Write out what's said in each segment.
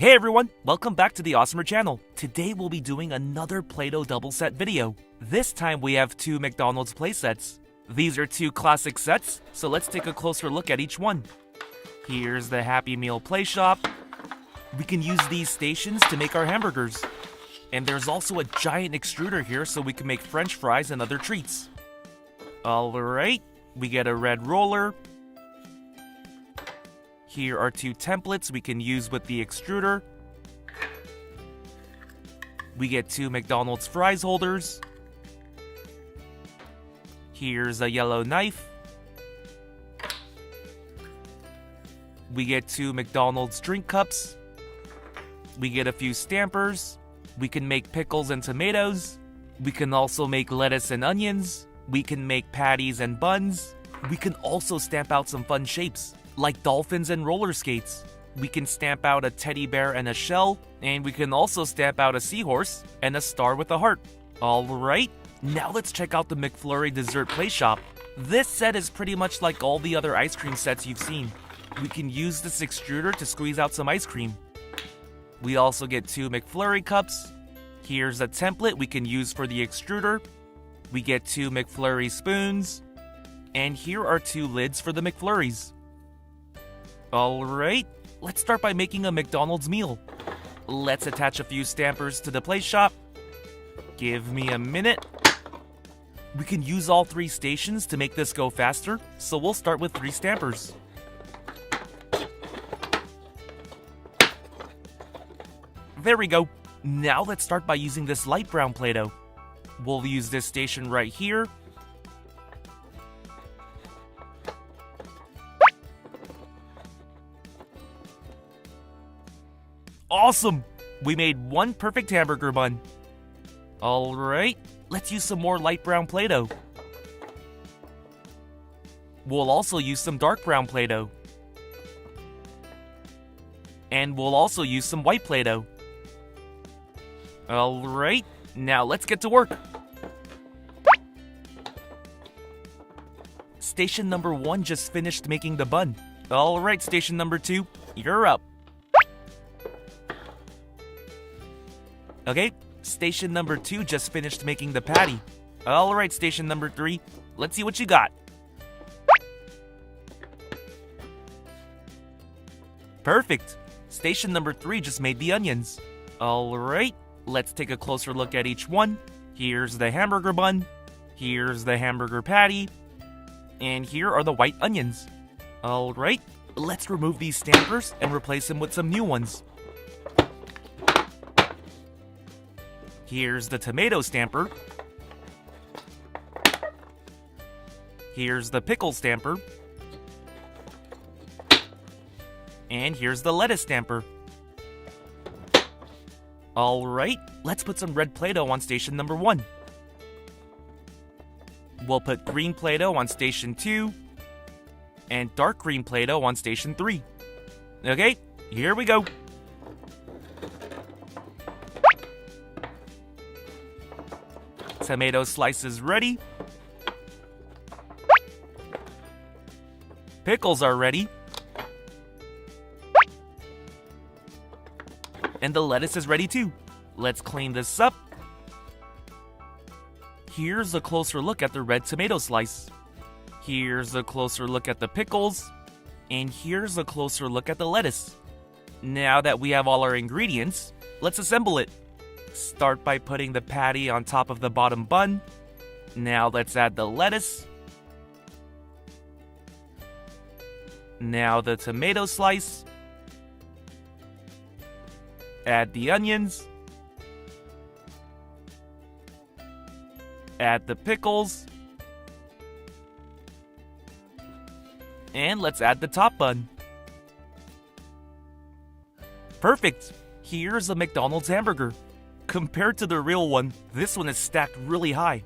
Hey everyone, welcome back to the Awesomer channel. Today we'll be doing another Play-Doh double set video. This time we have two McDonald's play sets. These are two classic sets, so let's take a closer look at each one. Here's the Happy Meal Play Shop. We can use these stations to make our hamburgers. And there's also a giant extruder here so we can make French fries and other treats. Alright, we get a red roller. Here are two templates we can use with the extruder. We get two McDonald's fries holders. Here's a yellow knife. We get two McDonald's drink cups. We get a few stampers. We can make pickles and tomatoes. We can also make lettuce and onions. We can make patties and buns. We can also stamp out some fun shapes, like dolphins and roller skates. We can stamp out a teddy bear and a shell, and we can also stamp out a seahorse and a star with a heart. Alright, now let's check out the McFlurry dessert play shop. This set is pretty much like all the other ice cream sets you've seen. We can use this extruder to squeeze out some ice cream. We also get two McFlurry cups. Here's a template we can use for the extruder. We get two McFlurry spoons. And here are two lids for the McFlurries. Alright, let's start by making a McDonald's meal. Let's attach a few stampers to the play shop. Give me a minute. We can use all three stations to make this go faster, so we'll start with 3 stampers. There we go. Now let's start by using this light brown Play-Doh. We'll use this station right here. Awesome! We made one perfect hamburger bun. Alright, let's use some more light brown Play-Doh. We'll also use some dark brown Play-Doh. And we'll also use some white Play-Doh. Alright, now let's get to work. Station number 1 just finished making the bun. Alright, station number 2, you're up. Okay, station number 2 just finished making the patty. Alright, station number 3, let's see what you got. Perfect! Station number 3 just made the onions. Alright, let's take a closer look at each one. Here's the hamburger bun. Here's the hamburger patty. And here are the white onions. Alright, let's remove these stampers and replace them with some new ones. Here's the tomato stamper. Here's the pickle stamper. And here's the lettuce stamper. Alright, let's put some red Play-Doh on station number 1. We'll put green Play-Doh on station 2. And dark green Play-Doh on station 3. Okay, here we go. Tomato slices ready. Pickles are ready. And the lettuce is ready too. Let's clean this up. Here's a closer look at the red tomato slice. Here's a closer look at the pickles. And here's a closer look at the lettuce. Now that we have all our ingredients, let's assemble it. Start by putting the patty on top of the bottom bun. Now let's add the lettuce. Now the tomato slice. Add the onions. Add the pickles. And let's add the top bun. Perfect! Here's a McDonald's hamburger. Compared to the real one, this one is stacked really high.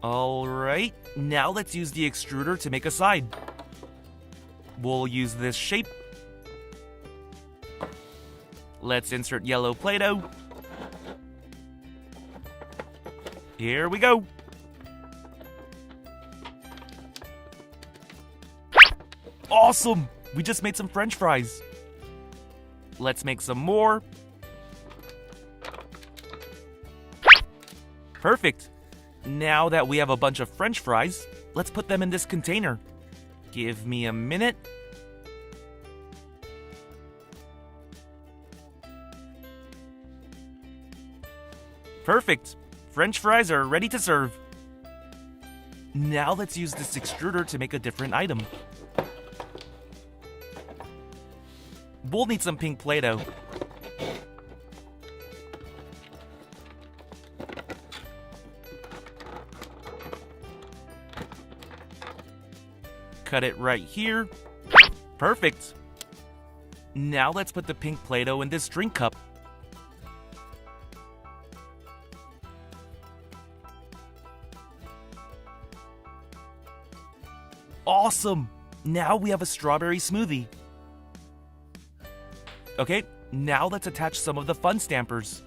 Alright, now let's use the extruder to make a side. We'll use this shape. Let's insert yellow Play-Doh. Here we go. Awesome! We just made some French fries. Let's make some more. Perfect. Now that we have a bunch of French fries, let's put them in this container. Give me a minute. Perfect. French fries are ready to serve. Now let's use this extruder to make a different item. We'll need some pink Play-Doh. Cut it right here. Perfect. Now let's put the pink Play-Doh in this drink cup. Awesome! Now we have a strawberry smoothie. Okay, now let's attach some of the fun stampers.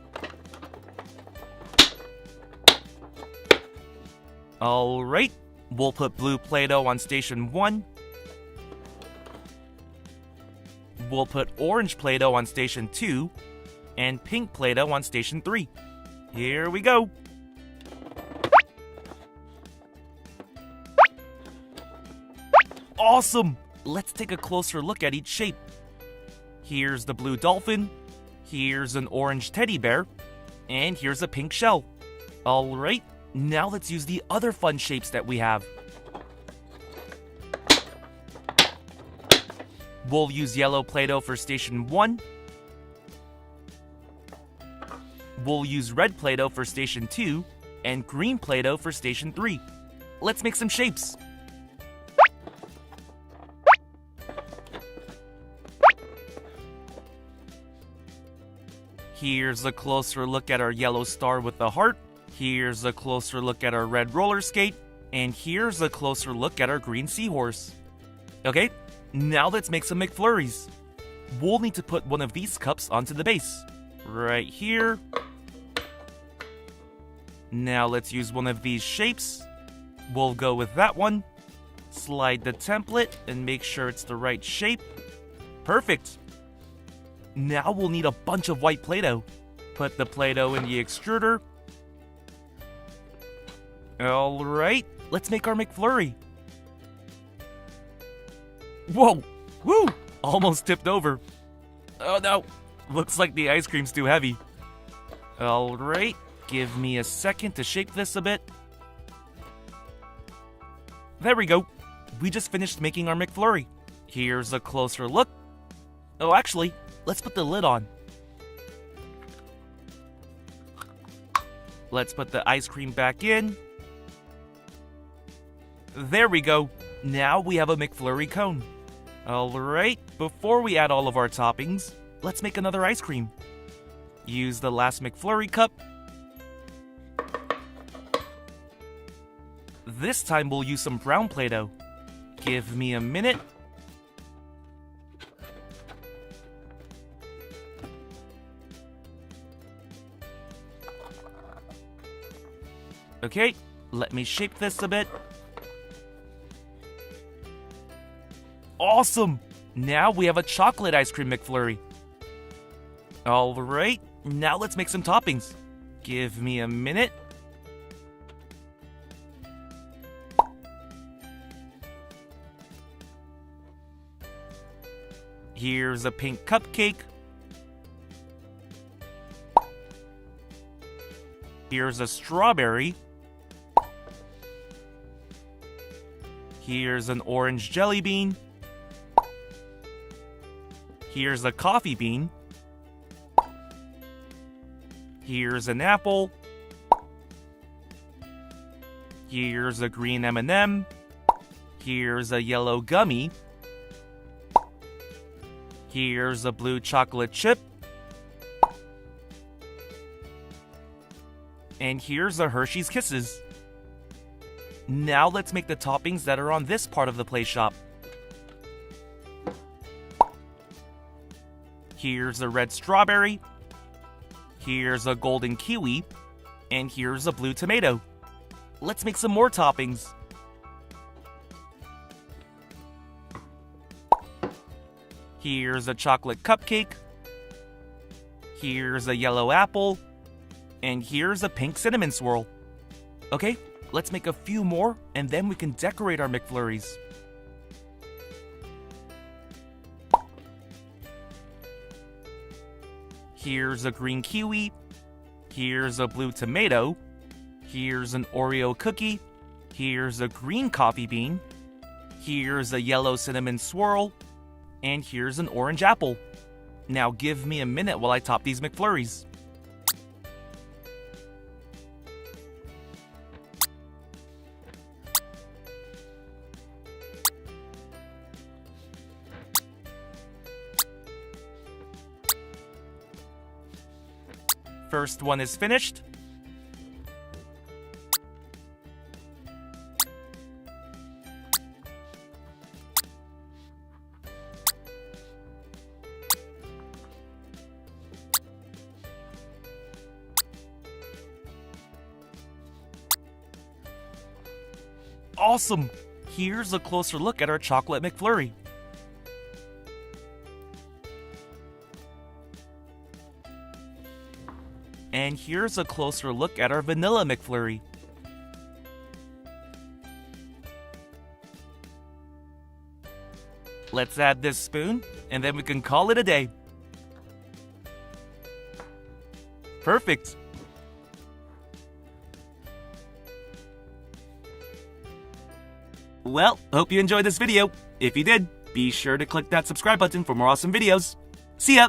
Alright, we'll put blue Play-Doh on station 1. We'll put orange Play-Doh on station 2. And pink Play-Doh on station 3. Here we go! Awesome! Let's take a closer look at each shape. Here's the blue dolphin, here's an orange teddy bear, and here's a pink shell. Alright, now let's use the other fun shapes that we have. We'll use yellow Play-Doh for station 1. We'll use red Play-Doh for station 2, and green Play-Doh for station 3. Let's make some shapes. Here's a closer look at our yellow star with the heart. Here's a closer look at our red roller skate. And here's a closer look at our green seahorse. Okay, now let's make some McFlurries. We'll need to put one of these cups onto the base. Right here. Now let's use one of these shapes. We'll go with that one. Slide the template and make sure it's the right shape. Perfect. Now we'll need a bunch of white Play-Doh. Put the Play-Doh in the extruder. Alright, let's make our McFlurry. Whoa! Woo! Almost tipped over. Oh no! Looks like the ice cream's too heavy. Alright, give me a second to shape this a bit. There we go. We just finished making our McFlurry. Here's a closer look. Oh, actually, let's put the lid on. Let's put the ice cream back in. There we go. Now we have a McFlurry cone. Alright, before we add all of our toppings, let's make another ice cream. Use the last McFlurry cup. This time we'll use some brown Play-Doh. Give me a minute. Okay, let me shape this a bit. Awesome! Now we have a chocolate ice cream McFlurry. Alright, now let's make some toppings. Give me a minute. Here's a pink cupcake. Here's a strawberry. Here's an orange jelly bean. Here's a coffee bean. Here's an apple. Here's a green M&M. Here's a yellow gummy. Here's a blue chocolate chip. And here's a Hershey's Kisses. Now let's make the toppings that are on this part of the play shop. Here's a red strawberry. Here's a golden kiwi. And here's a blue tomato. Let's make some more toppings. Here's a chocolate cupcake. Here's a yellow apple. And here's a pink cinnamon swirl. Okay, let's make a few more and then we can decorate our McFlurries. Here's a green kiwi. Here's a blue tomato. Here's an Oreo cookie. Here's a green coffee bean. Here's a yellow cinnamon swirl. And here's an orange apple. Now give me a minute while I top these McFlurries. First one is finished. Awesome! Here's a closer look at our chocolate McFlurry. And here's a closer look at our vanilla McFlurry. Let's add this spoon, and then we can call it a day. Perfect! Well, hope you enjoyed this video. If you did, be sure to click that subscribe button for more awesome videos. See ya!